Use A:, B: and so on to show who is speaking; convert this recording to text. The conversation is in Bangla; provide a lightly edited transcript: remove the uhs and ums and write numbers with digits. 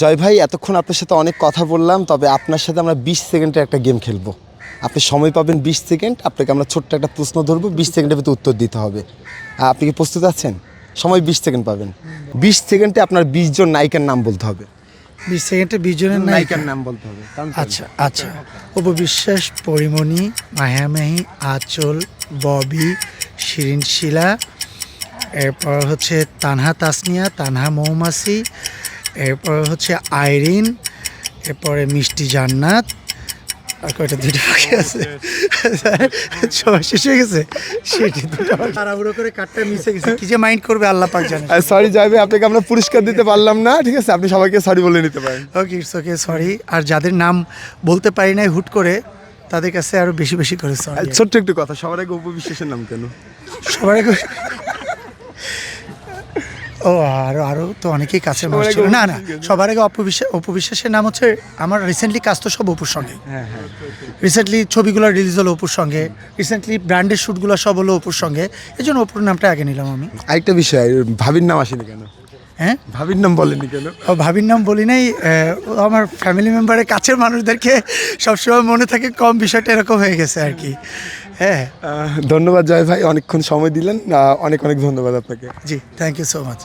A: জয় ভাই, এতক্ষণ আপনার সাথে অনেক কথা বললাম, তবে আপনার সাথে আমরা 20 সেকেন্ডের একটা গেম খেলবো। আপনি সময় পাবেন 20 সেকেন্ড, আপনাকে আমরা ছোট্ট একটা প্রশ্ন ধরবো, 20 সেকেন্ডের ভিতরে উত্তর দিতে হবে। আপনি কি প্রস্তুত আছেন? সময় 20 সেকেন্ড পাবেন। 20 সেকেন্ডে আপনার 20 জন নায়িকার নাম বলতে হবে।
B: 20 সেকেন্ডে 20 জনের
A: নায়িকার নাম বলতে হবে।
B: আচ্ছা আচ্ছা, অপু বিশ্বাস, পরিমণি, মাহিয়ামাহি, আঁচল, ববি, শিরিন শিলা, এরপর হচ্ছে তানহা তাসনিয়া, তানহা মৌমাছি, এরপর হচ্ছে আইরিন, এরপরে মিষ্টি জান্নাত, আর কয়টা দুটো বাকি আছে। সবাই শেষ হয়ে গেছে, সেটি দুটো তাড়াহুড়ো করে কাটটা মিশে গেছে, কি যে মাইন্ড করবে আল্লাহ পাক জানে।
A: সরি জয় ভাই, আপনাকে আমরা পুরস্কার দিতে পারলাম না, ঠিক আছে? আপনি সবাইকে সরি বলে নিতে পারেন।
B: ওকে, ইটস ওকে, সরি। আর যাদের নাম বলতে পারি নাই হুট করে, তাদের কাছে আরো বেশি বেশি করে সরি।
A: ছোট্ট একটু কথা, সবার আগে অপু বিশ্বাসের নাম কেন?
B: সবার আগে ও আরো আরো তো অনেকেই কাছে মানুষ ছিল। না না, সবার আগে অপবিশ্বাসের নাম হচ্ছে, আমার রিসেন্টলি কাজ তো সব অপুর সঙ্গে। রিসেন্টলি ছবিগুলো রিলিজ হলো অপুর সঙ্গে, রিসেন্টলি ব্র্যান্ডের শ্যুটগুলো সব হলো অপুর সঙ্গে, এই জন্য অপুর নামটা আগে নিলাম আমি।
A: আরেকটা বিষয়, ভাবির নাম আসেনি কেন?
B: হ্যাঁ,
A: ভাবির নাম বলেনি কেন?
B: ও ভাবির নাম বলি নাই, ও আমার ফ্যামিলি মেম্বারের কাছের মানুষদেরকে সবসময় মনে থাকে কম, বিষয়টা এরকম হয়ে গেছে আর কি। হ্যাঁ,
A: ধন্যবাদ জয় ভাই, অনেকক্ষণ সময় দিলেন, অনেক অনেক ধন্যবাদ আপনাকে।
B: জি, থ্যাংক ইউ সো মাচ।